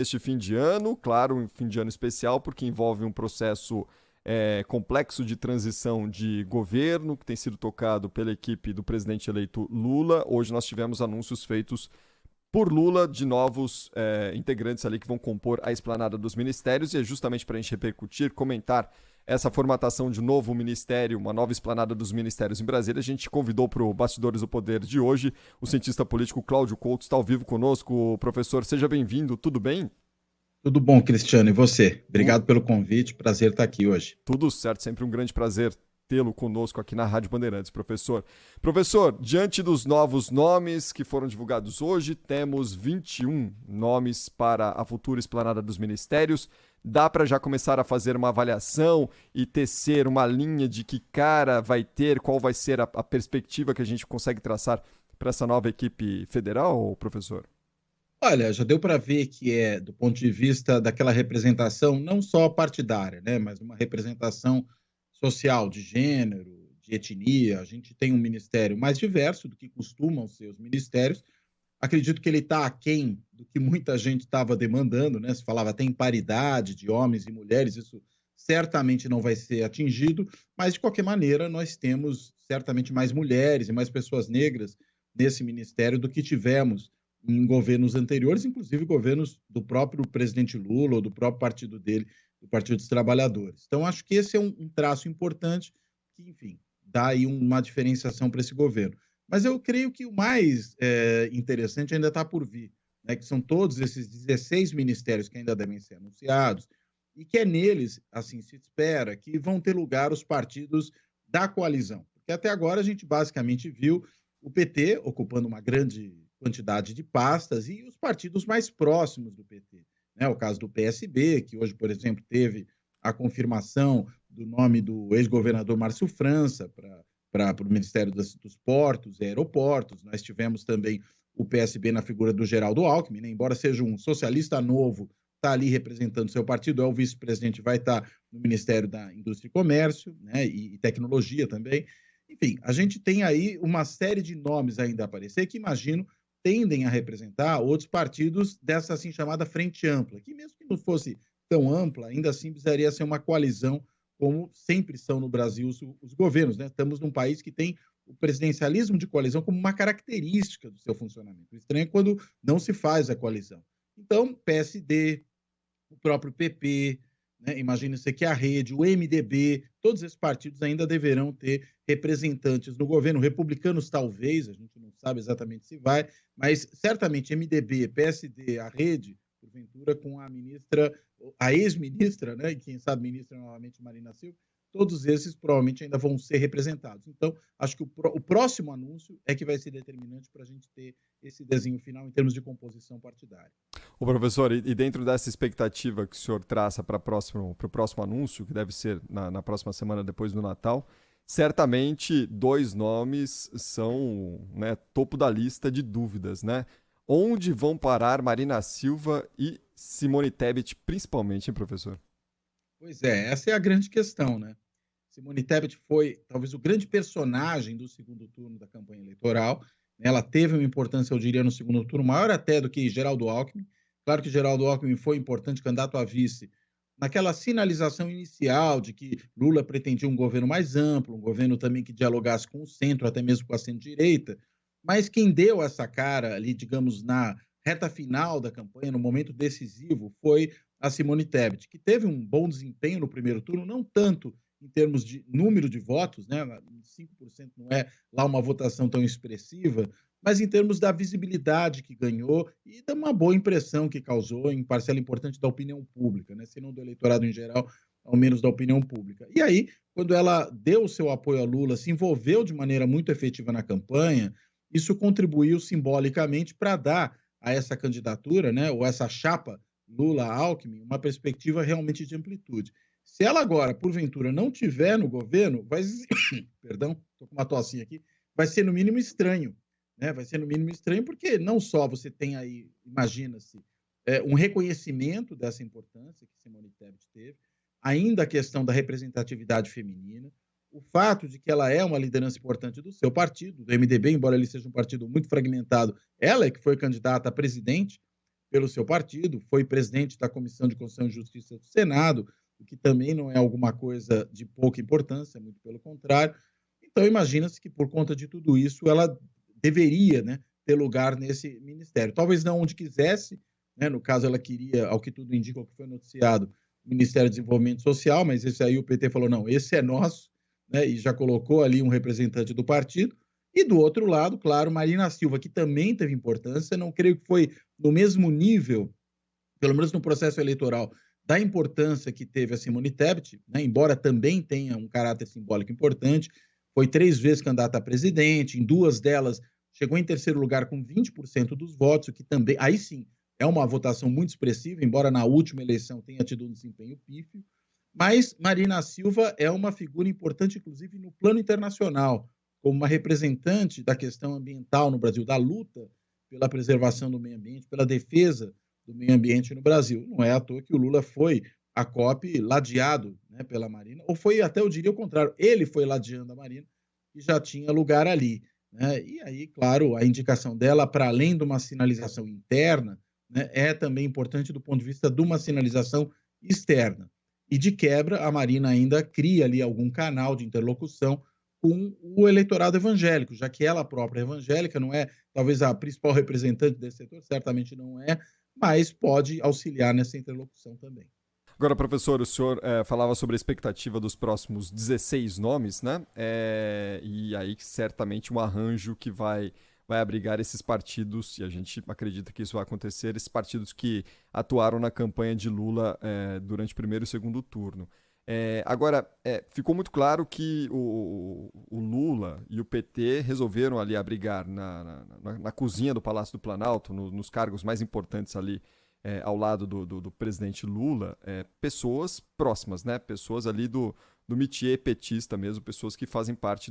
este fim de ano, claro, um fim de ano especial, porque envolve um processo complexo de transição de governo, que tem sido tocado pela equipe do presidente eleito Lula. Hoje nós tivemos anúncios feitos por Lula de novos integrantes ali que vão compor a esplanada dos ministérios, e é justamente para a gente repercutir, comentar essa formatação de um novo ministério, uma nova esplanada dos ministérios em Brasília. A gente convidou para o Bastidores do Poder de hoje o cientista político Cláudio Couto, está ao vivo conosco. Professor, seja bem-vindo, tudo bem? Tudo bom, Cristiano, e você? Tu- Obrigado pelo convite, prazer estar aqui hoje. Tudo certo, sempre um grande prazer tê-lo conosco aqui na Rádio Bandeirantes, professor. Professor, diante dos novos nomes que foram divulgados hoje, temos 21 nomes para a futura esplanada dos ministérios. Dá para já começar a fazer uma avaliação e tecer uma linha de que cara vai ter, qual vai ser a perspectiva que a gente consegue traçar para essa nova equipe federal, professor? Olha, já deu para ver que do ponto de vista daquela representação, não só partidária, né, mas uma representação social, de gênero, de etnia. A gente tem um ministério mais diverso do que costumam ser os ministérios. Acredito que ele está aquém do que muita gente estava demandando, né? Se falava até em paridade de homens e mulheres, isso certamente não vai ser atingido, mas de qualquer maneira nós temos certamente mais mulheres e mais pessoas negras nesse ministério do que tivemos em governos anteriores, inclusive governos do próprio presidente Lula ou do próprio partido dele, do Partido dos Trabalhadores. Então, acho que esse é um traço importante que, enfim, dá aí uma diferenciação para esse governo. Mas eu creio que o mais interessante ainda está por vir, né, que são todos esses 16 ministérios que ainda devem ser anunciados, e que é neles, assim se espera, que vão ter lugar os partidos da coalizão. Porque até agora a gente basicamente viu o PT ocupando uma grande quantidade de pastas e os partidos mais próximos do PT. Né? O caso do PSB, que hoje, por exemplo, teve a confirmação do nome do ex-governador Márcio França para o Ministério dos Portos e Aeroportos. Nós tivemos também o PSB na figura do Geraldo Alckmin, né? Embora seja um socialista novo, está ali representando seu partido, é o vice-presidente, vai estar no Ministério da Indústria e Comércio, né? E Tecnologia também. Enfim, a gente tem aí uma série de nomes ainda a aparecer que, imagino, tendem a representar outros partidos dessa assim chamada frente ampla, que mesmo que não fosse tão ampla, ainda assim precisaria ser uma coalizão, como sempre são no Brasil os governos. Né? Estamos num país que tem o presidencialismo de coalizão como uma característica do seu funcionamento. O estranho é quando não se faz a coalizão. Então, PSD, o próprio PP, né? Imagina-se que a Rede, o MDB, todos esses partidos ainda deverão ter representantes no governo. Republicanos, talvez, a gente não sabe exatamente se vai, mas certamente MDB, PSD, a Rede, porventura com a ministra, a ex-ministra, né? E quem sabe ministra novamente Marina Silva, todos esses provavelmente ainda vão ser representados. Então, acho que o próximo anúncio é que vai ser determinante para a gente ter esse desenho final em termos de composição partidária. O professor, e dentro dessa expectativa que o senhor traça para o próximo anúncio, que deve ser na próxima semana depois do Natal, certamente dois nomes são, né, topo da lista de dúvidas, né? Onde vão parar Marina Silva e Simone Tebet, principalmente, hein, professor? Pois é, essa é a grande questão, né? Simone Tebet foi talvez o grande personagem do segundo turno da campanha eleitoral. Ela teve uma importância, eu diria, no segundo turno, maior até do que Geraldo Alckmin. Claro que Geraldo Alckmin foi importante, candidato a vice, naquela sinalização inicial de que Lula pretendia um governo mais amplo, um governo também que dialogasse com o centro, até mesmo com a centro-direita. Mas quem deu essa cara ali, digamos, na reta final da campanha, no momento decisivo, foi a Simone Tebet, que teve um bom desempenho no primeiro turno, não tanto em termos de número de votos, né? 5% não é lá uma votação tão expressiva, mas em termos da visibilidade que ganhou e de uma boa impressão que causou em parcela importante da opinião pública, né? Se não do eleitorado em geral, ao menos da opinião pública. E aí, quando ela deu o seu apoio a Lula, se envolveu de maneira muito efetiva na campanha, isso contribuiu simbolicamente para dar a essa candidatura, né, ou essa chapa Lula-Alckmin, uma perspectiva realmente de amplitude. Se ela agora, porventura, não tiver no governo, vai, perdão, estou com uma tossinha aqui, vai ser no mínimo estranho, né? Vai ser no mínimo estranho porque não só você tem aí, imagina-se, um reconhecimento dessa importância que Simone Tebet teve, ainda a questão da representatividade feminina, o fato de que ela é uma liderança importante do seu partido, do MDB, embora ele seja um partido muito fragmentado, ela é que foi candidata a presidente pelo seu partido, foi presidente da Comissão de Constituição e Justiça do Senado, o que também não é alguma coisa de pouca importância, muito pelo contrário. Então, imagina-se que, por conta de tudo isso, ela deveria, né, ter lugar nesse ministério. Talvez não onde quisesse, né, no caso, ela queria, ao que tudo indica, o que foi noticiado, o Ministério do Desenvolvimento Social, mas esse aí o PT falou, não, esse é nosso, né, e já colocou ali um representante do partido. E do outro lado, claro, Marina Silva, que também teve importância, não creio que foi no mesmo nível, pelo menos no processo eleitoral, da importância que teve a Simone Tebet, né, embora também tenha um caráter simbólico importante, foi 3 vezes candidata a presidente, em 2 delas chegou em terceiro lugar com 20% dos votos, o que também, aí sim, é uma votação muito expressiva, embora na última eleição tenha tido um desempenho pífio, mas Marina Silva é uma figura importante, inclusive, no plano internacional, como uma representante da questão ambiental no Brasil, da luta pela preservação do meio ambiente, pela defesa do meio ambiente no Brasil. Não é à toa que o Lula foi à COP ladeado, né, pela Marina, ou foi até, eu diria o contrário, ele foi ladeando a Marina e já tinha lugar ali. Né? E aí, claro, a indicação dela, para além de uma sinalização interna, né, é também importante do ponto de vista de uma sinalização externa. E de quebra, a Marina ainda cria ali algum canal de interlocução com o eleitorado evangélico, já que ela própria é evangélica, não é talvez a principal representante desse setor, certamente não é, mas pode auxiliar nessa interlocução também. Agora, professor, o senhor falava sobre a expectativa dos próximos 16 nomes, né? E aí, certamente, um arranjo que vai abrigar esses partidos, e a gente acredita que isso vai acontecer, esses partidos que atuaram na campanha de Lula durante o primeiro e segundo turno. Agora, ficou muito claro que o Lula e o PT resolveram ali abrigar na cozinha do Palácio do Planalto, nos cargos mais importantes ali, ao lado do presidente Lula, pessoas próximas, né? Pessoas ali do métier petista mesmo, pessoas que fazem parte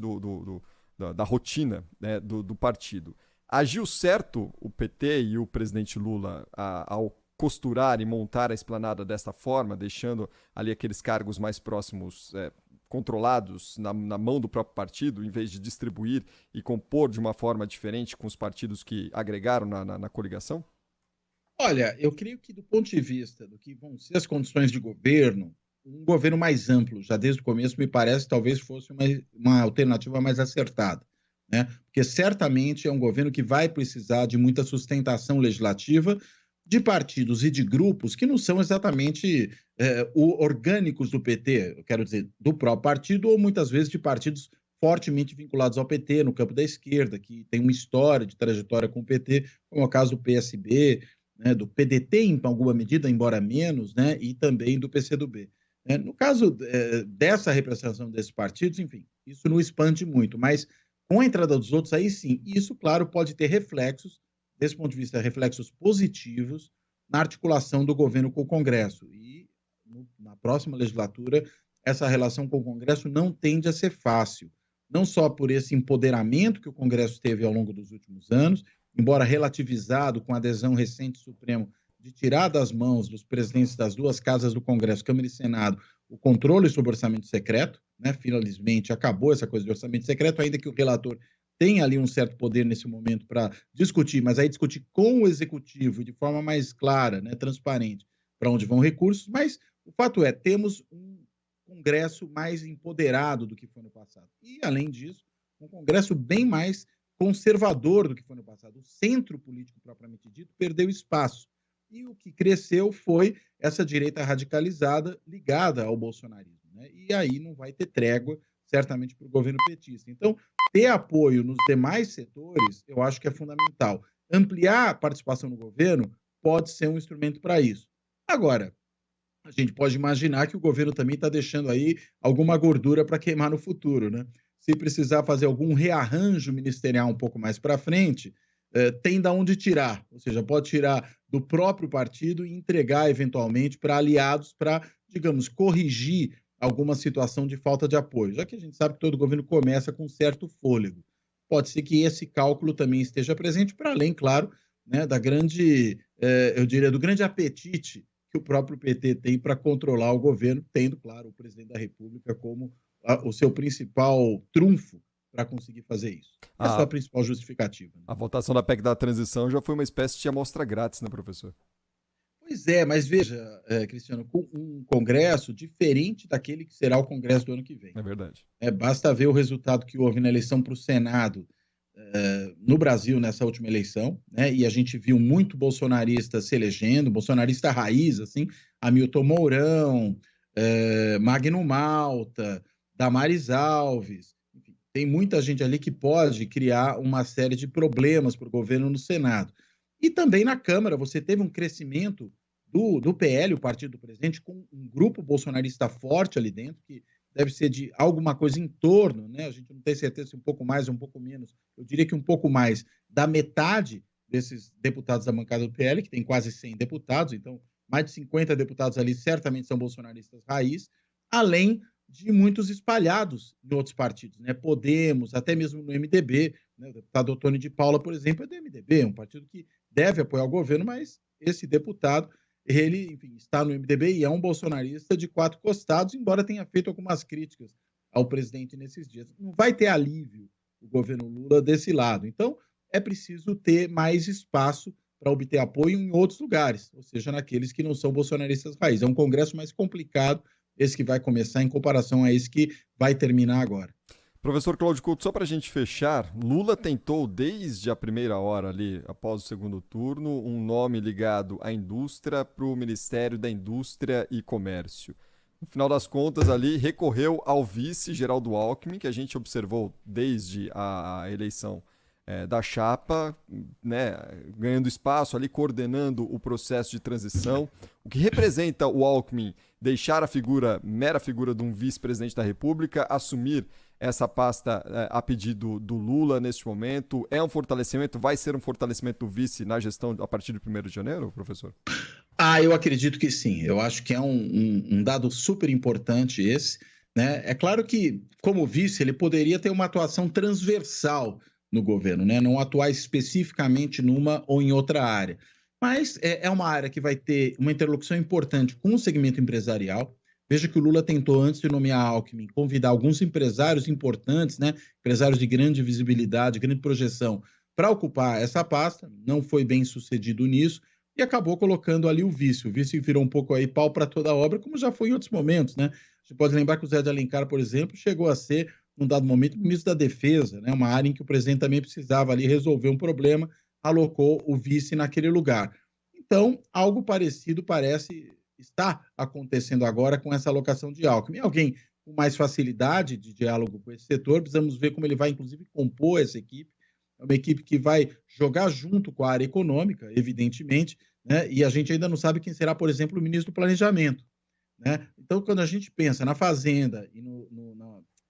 da rotina, né, do partido. Agiu certo o PT e o presidente Lula ao costurar e montar a esplanada dessa forma, deixando ali aqueles cargos mais próximos controlados na mão do próprio partido, em vez de distribuir e compor de uma forma diferente com os partidos que agregaram na coligação? Olha, eu creio que do ponto de vista do que vão ser as condições de governo, um governo mais amplo, já desde o começo, me parece, talvez fosse uma alternativa mais acertada, né? Porque certamente é um governo que vai precisar de muita sustentação legislativa de partidos e de grupos que não são exatamente orgânicos do PT, eu quero dizer, do próprio partido, ou muitas vezes de partidos fortemente vinculados ao PT, no campo da esquerda, que tem uma história de trajetória com o PT, como é o caso do PSB, né, do PDT em alguma medida, embora menos, né, e também do PCdoB. No caso dessa representação desses partidos, enfim, isso não expande muito, mas com a entrada dos outros, aí sim, isso, claro, pode ter reflexos, desse ponto de vista, reflexos positivos na articulação do governo com o Congresso. E na próxima legislatura, essa relação com o Congresso não tende a ser fácil, não só por esse empoderamento que o Congresso teve ao longo dos últimos anos, embora relativizado com a adesão recente do Supremo de tirar das mãos dos presidentes das duas casas do Congresso, Câmara e Senado, o controle sobre o orçamento secreto, né? Finalmente acabou essa coisa de orçamento secreto, ainda que o relator tenha ali um certo poder nesse momento para discutir, mas aí discutir com o Executivo de forma mais clara, né, transparente, para onde vão recursos, mas o fato é, temos um Congresso mais empoderado do que foi no passado. E, além disso, um Congresso bem mais conservador do que foi no passado. O centro político propriamente dito perdeu espaço. E o que cresceu foi essa direita radicalizada ligada ao bolsonarismo. Né? E aí não vai ter trégua, certamente, para o governo petista. Então, ter apoio nos demais setores, eu acho que é fundamental. Ampliar a participação no governo pode ser um instrumento para isso. Agora, a gente pode imaginar que o governo também está deixando aí alguma gordura para queimar no futuro, né? Se precisar fazer algum rearranjo ministerial um pouco mais para frente, tem da onde tirar, ou seja, pode tirar do próprio partido e entregar eventualmente para aliados para, digamos, corrigir alguma situação de falta de apoio, já que a gente sabe que todo governo começa com certo fôlego. Pode ser que esse cálculo também esteja presente, para além, claro, né, da grande, eu diria, do grande apetite que o próprio PT tem para controlar o governo, tendo, claro, o presidente da República como o seu principal trunfo para conseguir fazer isso. Essa é a principal justificativa. Né? A votação da PEC da transição já foi uma espécie de amostra grátis, né, professor? Pois é, mas veja, Cristiano, com um Congresso diferente daquele que será o Congresso do ano que vem. É verdade. Basta ver o resultado que houve na eleição para o Senado no Brasil nessa última eleição, né? E a gente viu muito bolsonarista se elegendo, bolsonarista raiz, assim, Hamilton Mourão, Magno Malta, Damares Alves, enfim, tem muita gente ali que pode criar uma série de problemas para o governo no Senado. E também na Câmara, você teve um crescimento do PL, o partido do presidente, com um grupo bolsonarista forte ali dentro, que deve ser de alguma coisa em torno, né? A gente não tem certeza se um pouco mais ou um pouco menos, eu diria que um pouco mais, da metade desses deputados da bancada do PL, que tem quase 100 deputados, então mais de 50 deputados ali certamente são bolsonaristas raiz, além de muitos espalhados em outros partidos, né? Podemos, até mesmo no MDB, né? O deputado Ottoni de Paula, por exemplo, é do MDB, um partido que deve apoiar o governo, mas esse deputado, ele, enfim, está no MDB e é um bolsonarista de quatro costados, embora tenha feito algumas críticas ao presidente nesses dias. Não vai ter alívio o governo Lula desse lado. Então, é preciso ter mais espaço para obter apoio em outros lugares, ou seja, naqueles que não são bolsonaristas raiz. É um congresso mais complicado, esse que vai começar, em comparação a esse que vai terminar agora. Professor Cláudio Couto, só para a gente fechar, Lula tentou desde a primeira hora ali, após o segundo turno, um nome ligado à indústria para o Ministério da Indústria e Comércio. No final das contas ali, recorreu ao vice Geraldo Alckmin, que a gente observou desde a eleição da chapa, né, ganhando espaço ali, coordenando o processo de transição. O que representa o Alckmin deixar a mera figura de um vice-presidente da República, assumir essa pasta a pedido do Lula neste momento? É um fortalecimento, vai ser um fortalecimento do vice na gestão a partir de 1º de janeiro, professor? Eu acredito que sim. Eu acho que é um dado super importante esse, né? É claro que, como vice, ele poderia ter uma atuação transversal no governo, né? Não atuar especificamente numa ou em outra área. Mas é uma área que vai ter uma interlocução importante com o segmento empresarial. Veja que o Lula tentou, antes de nomear Alckmin, convidar alguns empresários importantes, né? Empresários de grande visibilidade, grande projeção, para ocupar essa pasta. Não foi bem sucedido nisso e acabou colocando ali o vice. O vice virou um pouco aí pau para toda a obra, como já foi em outros momentos, né? Você pode lembrar que o Zé de Alencar, por exemplo, chegou a ser, num dado momento, ministro da Defesa, né? Uma área em que o presidente também precisava ali resolver um problema, alocou o vice naquele lugar. Então, algo parecido parece estar acontecendo agora com essa alocação de Alckmin. Alguém com mais facilidade de diálogo com esse setor, precisamos ver como ele vai, inclusive, compor essa equipe. É uma equipe que vai jogar junto com a área econômica, evidentemente, né? E a gente ainda não sabe quem será, por exemplo, o ministro do Planejamento, né? Então, quando a gente pensa na Fazenda e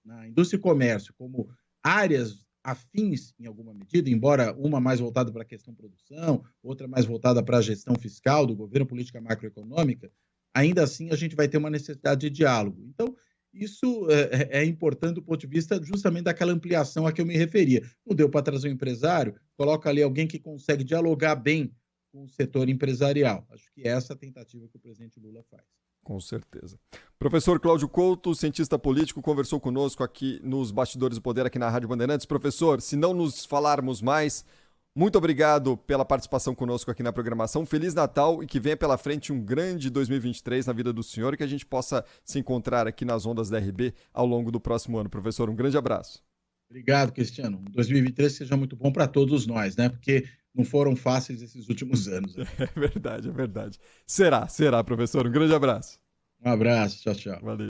na Indústria e Comércio como áreas afins, em alguma medida, embora uma mais voltada para a questão produção, outra mais voltada para a gestão fiscal do governo, política macroeconômica, ainda assim a gente vai ter uma necessidade de diálogo. Então, isso é importante do ponto de vista justamente daquela ampliação a que eu me referia. Não deu para trazer um empresário, coloca ali alguém que consegue dialogar bem com o setor empresarial. Acho que essa é a tentativa que o presidente Lula faz. Com certeza. Professor Cláudio Couto, cientista político, conversou conosco aqui nos Bastidores do Poder, aqui na Rádio Bandeirantes. Professor, se não nos falarmos mais, muito obrigado pela participação conosco aqui na programação. Feliz Natal e que venha pela frente um grande 2023 na vida do senhor e que a gente possa se encontrar aqui nas ondas da RB ao longo do próximo ano. Professor, um grande abraço. Obrigado, Cristiano. 2023 seja muito bom para todos nós, né? Porque não foram fáceis esses últimos anos. É verdade, é verdade. Será, professor. Um grande abraço. Um abraço, tchau, tchau. Valeu.